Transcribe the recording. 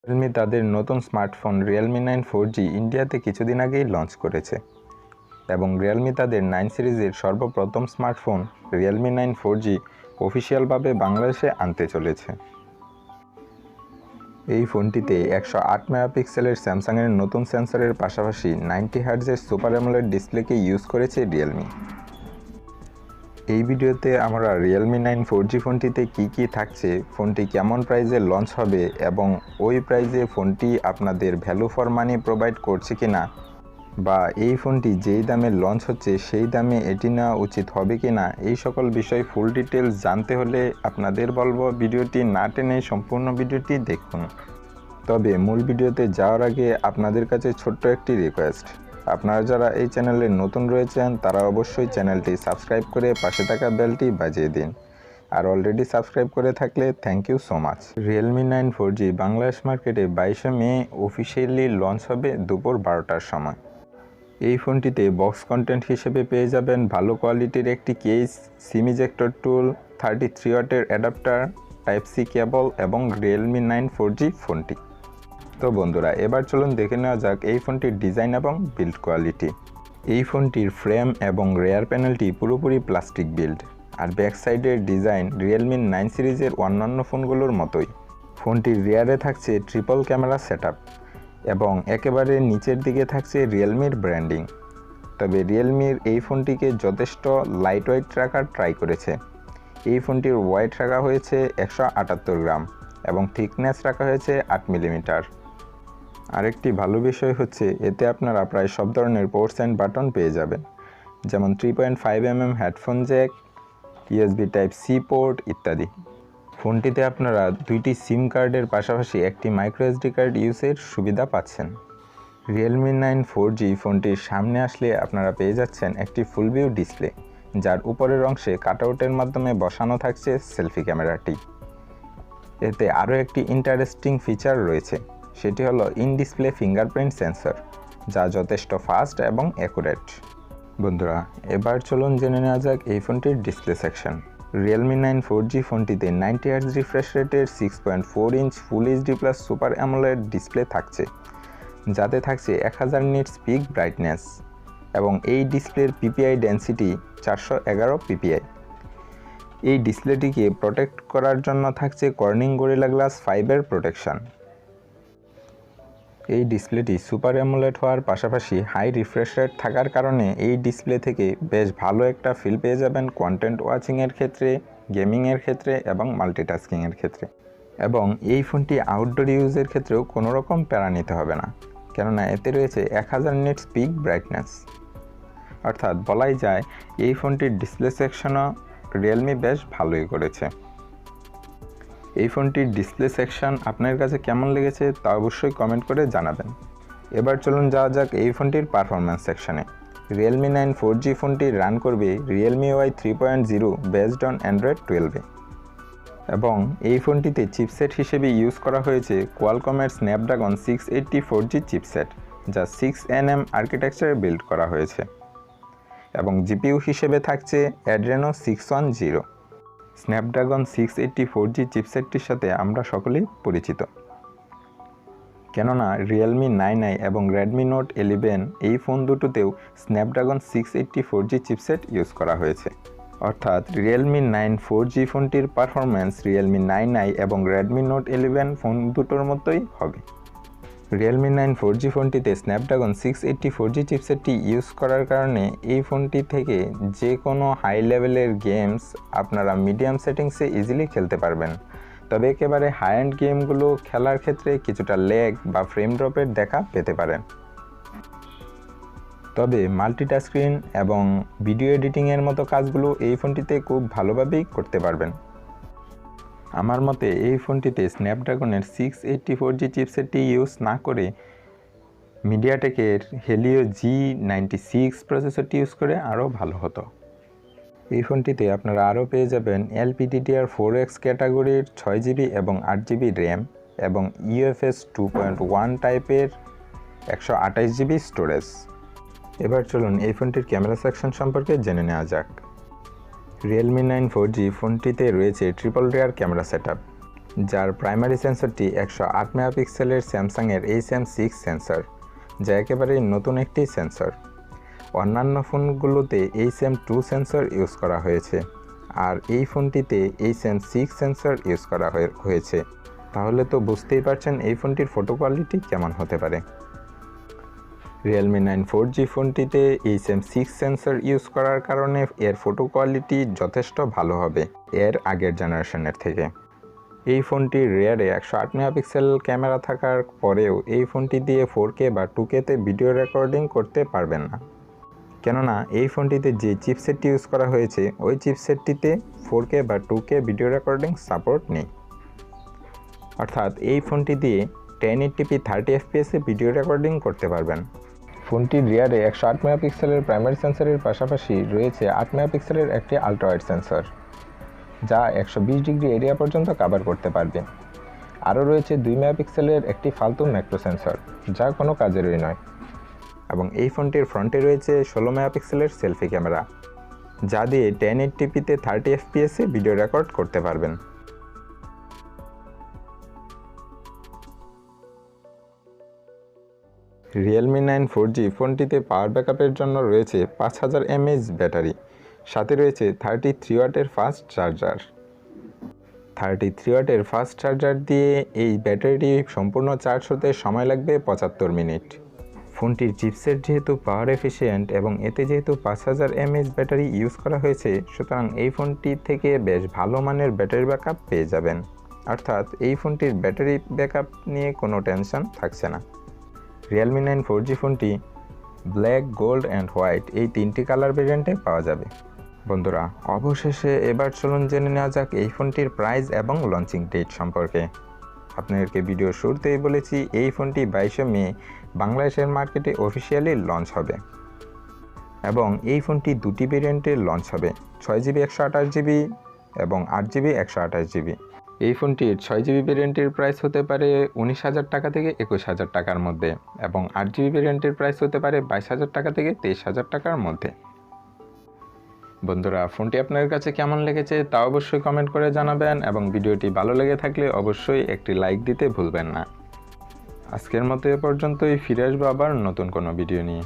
Realme তাদের নতুন smartphone Realme 9 4G ইন্ডিয়াতে কিছুদিন আগেই লঞ্চ করেছে এবং রিয়েলমি তাদের 9 সিরিজের সর্বপ্রথম স্মার্টফোন রিয়েলমি 9 4G অফিসিয়ালভাবে বাংলাদেশে আনতে চলেছে। এই ফোনটিতে 108 মেগাপিক্সেলের স্যামসাংয়ের নতুন সেন্সরের পাশাপাশি 90 হার্টজের সুপার অ্যামোলেড ডিসপ্লেকে ইউজ করেছে রিয়েলমি। এই ভিডিওতে আমরা রিয়েলমি 9 4G ফোনটিতে কি থাকছে, ফোনটি কেমন প্রাইসে লঞ্চ হবে এবং ওই প্রাইসে ফোনটি আপনাদের ভ্যালু ফর মানি প্রোভাইড করছে কিনা, বা এই ফোনটি যেই দামে লঞ্চ হচ্ছে সেই দামে এটি নেওয়া উচিত হবে কিনা, এই সকল বিষয় ফুল ডিটেলস জানতে হলে আপনাদের বলবো ভিডিওটি না টেনে সম্পূর্ণ ভিডিওটি দেখুন। তবে মূল ভিডিওতে যাওয়ার আগে আপনাদের কাছে ছোট্ট একটি রিকোয়েস্ট, আপনারা যারা এই চ্যানেলে নতুন রয়েছেন তারা অবশ্যই চ্যানেলটি সাবস্ক্রাইব করে পাশে থাকা বেলটি বাজিয়ে দিন, আর অলরেডি সাবস্ক্রাইব করে থাকলে thank you so much. Realme 9 4G Bangladesh মার্কেটে 22শে মে অফিসিয়ালি লঞ্চ হবে দুপুর 12টার সময়। এই ফোনটিতে বক্স কন্টেন্ট হিসেবে পেয়ে যাবেন ভালো কোয়ালিটির একটি কেস, সিম ইজেক্টর টুল, 33 ওয়াটের অ্যাডাপ্টার, টাইপ-C কেবল এবং রিয়েলমি 9 4G ফোনটি। তো বন্ধুরা, এবার চলুন দেখে নেওয়া যাক এই ফোনটির ডিজাইন এবং বিল্ড কোয়ালিটি। এই ফোনটির ফ্রেম এবং রেয়ার প্যানেলটি পুরোপুরি প্লাস্টিক বিল্ড, আর ব্যাক সাইডের ডিজাইন রিয়েলমি 9 সিরিজের অন্যান্য ফোনগুলোর মতোই। ফোনটির রেয়ারে থাকছে ট্রিপল ক্যামেরা সেটআপ এবং একেবারে নিচের দিকে থাকছে রিয়েলমির ব্র্যান্ডিং। তবে রিয়েলমির এই ফোনটিকে যথেষ্ট লাইট ওয়েট রাখার ট্রাই করেছে। এই ফোনটির ওয়েট রাখা হয়েছে 178 গ্রাম এবং থিকনেস রাখা হয়েছে 8 মিলিমিটার। আরেকটি ভালো বিষয় হচ্ছে এতে আপনারা প্রায় সব ধরনের পোর্টস অ্যান্ড বাটন পেয়ে যাবেন, যেমন 3.5mm headphone Jack, USB Type-C port ইত্যাদি। ফোনটিতে আপনারা দুইটি সিম কার্ডের পাশাপাশি একটি মাইক্রো SD কার্ড ইউজের সুবিধা পাচ্ছেন। রিয়েলমি 9 4G ফোনটির সামনে আসলে আপনারা পেয়ে যাচ্ছেন একটি ফুল ভিউ ডিসপ্লে, যার উপরের অংশে কাটআউটের মাধ্যমে বসানো থাকছে সেলফি ক্যামেরাটি। এতে আরও একটি ইন্টারেস্টিং ফিচার রয়েছে, সেটি হলো ইন ডিসপ্লে ফিঙ্গারপ্রিন্ট সেন্সর, যা যথেষ্ট ফাস্ট এবং অ্যাকুরেট। বন্ধুরা, এবার চলুন জেনে নেওয়া যাক এই ফোনটির ডিসপ্লে সেকশন। রিয়েলমি 9 4G ফোনটিতে 90 হার্টজ রিফ্রেশ রেটের 6.4 inch full HD plus super AMOLED display থাকছে, যাতে থাকছে 1000 নিটস পিক ব্রাইটনেস এবং এই ডিসপ্লের পিপিআই ডেন্সিটি 411 পিপিআই। এই ডিসপ্লেটিকে প্রোটেক্ট করার জন্য থাকছে কর্নিং গরিলা গ্লাস 5-এর প্রোটেকশন। এই ডিসপ্লেটি সুপার অ্যামোলেড হওয়ার পাশাপাশি হাই রিফ্রেশ রেট থাকার কারণে এই ডিসপ্লে থেকে বেশ ভালো একটা ফিল পেয়ে যাবেন কন্টেন্ট ওয়াচিংয়ের ক্ষেত্রে, গেমিংয়ের ক্ষেত্রে এবং মাল্টিটাস্কিংয়ের ক্ষেত্রে। এবং এই ফোনটি আউটডোর ইউজের ক্ষেত্রেও কোনো রকম প্যারা নিতে হবে না, কেননা এতে রয়েছে 1000 নিটস পিক ব্রাইটনেস। অর্থাৎ বলাই যায় এই ফোনটির ডিসপ্লে সেকশনও রিয়েলমি বেশ ভালোই করেছে। এই ফোনটির ডিসপ্লে সেকশন আপনার কাছে কেমন লেগেছে তা অবশ্যই কমেন্ট করে জানাবেন। এবার চলুন যাওয়া যাক এই ফোনটির পারফরম্যান্স সেকশনে। রিয়েলমি 9 4G ফোনটি রান করবে Realme UI 3.0 based on android 12-এ এবং এই ফোনটিতে চিপসেট হিসেবে ইউজ করা হয়েছে কোয়ালকমের স্ন্যাপড্রাগন 680 4G চিপসেট, যা 6nm আর্কিটেকচারে বিল্ড করা হয়েছে এবং জিপিইউ হিসেবে থাকছে অ্যাড্রেনো 610। স্ন্যাপড্রাগন 680 4G চিপসেটটির সাথে আমরা সকলেই পরিচিত, কেননা রিয়েলমি 9i এবং রেডমি নোট 11 এই ফোন দুটোতেও স্ন্যাপড্রাগন 680 4G চিপসেট ইউজ করা হয়েছে। অর্থাৎ রিয়েলমি 9 4G ফোনটির পারফরম্যান্স রিয়েলমি 9i এবং রেডমি নোট 11 ফোন দুটোর মতোই হবে। রিয়েলমি 9 4G ফোনটিতে স্ন্যাপড্রাগন 680 4G চিপসেটটি ইউজ করার কারণে এই ফোনটি থেকে যে কোনো হাই লেভেলের গেমস আপনারা মিডিয়াম সেটিংসে ইজিলি খেলতে পারবেন। তবে একেবারে হাই এন্ড গেমগুলো খেলার ক্ষেত্রে কিছুটা ল্যাগ বা ফ্রেম ড্রপের দেখা পেতে পারেন। তবে মাল্টিটাস্কিং এবং ভিডিও এডিটিংয়ের মতো কাজগুলো এই ফোনটিতে খুব ভালোভাবেই করতে পারবেন। আমার মতে এই ফোনটিতে স্ন্যাপড্রাগনের 680 4G চিপসেটটি ইউজ না করে মিডিয়াটেকের হেলিও G96 প্রসেসরটি ইউজ করে আরও ভালো হতো। এই ফোনটিতে আপনারা আরও পেয়ে যাবেন LPDDR4X ক্যাটাগরির 6GB এবং 8GB র্যাম এবং UFS 2.1 টাইপের 128GB স্টোরেজ। এবার চলুন এই ফোনটির ক্যামেরা সেকশন সম্পর্কে জেনে নেওয়া যাক। রিয়েলমি 9 4G ফোনটিতে রয়েছে ট্রিপল রেয়ার ক্যামেরা সেটআপ, যার প্রাইমারি সেন্সরটি 108 মেগাপিক্সেলের স্যামসাংয়ের HM6 সেন্সর, যা একেবারেই নতুন একটি সেন্সর। অন্যান্য ফোনগুলোতে HM2 সেন্সর ইউজ করা হয়েছে, আর এই ফোনটিতে HM6 সেন্সর ইউজ করা হয়েছে। তাহলে তো বুঝতেই পারছেন এই ফোনটির ফটো কোয়ালিটি কেমন হতে পারে। Realme 9 4G ফোনটিতে HM6 সেন্সর ইউজ করার কারণে এর ফটো কোয়ালিটি যথেষ্ট ভালো হবে এর আগের জেনারেশনের থেকে। এই ফোনটির রেয়ারে 108 মেগাপিক্সেল ক্যামেরা থাকার পরেও এই ফোনটি দিয়ে 4K বা 2Kতে ভিডিও রেকর্ডিং করতে পারবেন না, কেননা এই ফোনটিতে যে চিপসেটটি ইউজ করা হয়েছে ওই চিপসেটটিতে 4K বা 2K ভিডিও রেকর্ডিং সাপোর্ট নেই। অর্থাৎ এই ফোনটি দিয়ে 1080p 30fps ভিডিও রেকর্ডিং করতে পারবেন। ফোনটির রিয়ারে 108 মেগাপিক্সেলের প্রাইমারি সেন্সরের পাশাপাশি রয়েছে 8 মেগাপিক্সেলের একটি আলট্রাওয়াইড সেন্সর, যা 120 ডিগ্রি এরিয়া পর্যন্ত কভার করতে পারবে। আরও রয়েছে 2 মেগাপিক্সেলের একটি ফালতু ম্যাক্রো সেন্সর, যা কোনো কাজেরই নয়। এবং এই ফোনটির ফ্রন্টে রয়েছে 16 মেগাপিক্সেলের সেলফি ক্যামেরা, যা দিয়ে 1080pতে 30fps ভিডিও রেকর্ড করতে পারবেন। Realme 9 4G ফোনটিতে পাওয়ার ব্যাকআপের জন্য রয়েছে 5000 mAh ব্যাটারি, সাথে রয়েছে 33 ওয়াটের ফাস্ট চার্জার। 33 ওয়াটের ফাস্ট চার্জার দিয়ে এই ব্যাটারিটি সম্পূর্ণ চার্জ হতে সময় লাগবে 75 মিনিট। ফোনটির চিপসেট যেহেতু পাওয়ার এফিশিয়েন্ট এবং এতে যেহেতু 5000 mAh ব্যাটারি ইউজ করা হয়েছে, সুতরাং এই ফোনটি থেকে বেশ ভালো মানের ব্যাটারি ব্যাকআপ পেয়ে যাবেন। অর্থাৎ এই ফোনটির ব্যাটারি ব্যাকআপ নিয়ে কোনো টেনশন থাকছে না। Realme 9 4G ফোনটি ব্ল্যাক, গোল্ড অ্যান্ড হোয়াইট এই 3টি কালার ভেরিয়েন্টে পাওয়া যাবে। বন্ধুরা, অবশেষে এবার চলুন জেনে নেওয়া যাক এই ফোনটির প্রাইস এবং লঞ্চিং ডেট সম্পর্কে। আপনাদেরকে ভিডিও শুরুতেই বলেছি এই ফোনটি 22 মে বাংলাদেশের মার্কেটে অফিসিয়ালি লঞ্চ হবে, এবং এই ফোনটি দুটি ভেরিয়েন্টে লঞ্চ হবে, 6GB 128GB এবং 8GB 128GB। এই ফোনটির 6GB ভেরিয়েন্টের প্রাইস হতে পারে 19,000 টাকা থেকে 21,000 টাকার মধ্যে, এবং 8GB ভেরিয়েন্টের প্রাইস হতে পারে 22,000 টাকা থেকে 23,000 টাকার মধ্যে। বন্ধুরা, ফোনটি আপনার কাছে কেমন লেগেছে তা অবশ্যই কমেন্ট করে জানাবেন, এবং ভিডিওটি ভালো লেগে থাকলে অবশ্যই একটি লাইক দিতে ভুলবেন না। আজকের মতো এ পর্যন্তই, ফিরে আসবো আবার নতুন কোনো ভিডিও নিয়ে।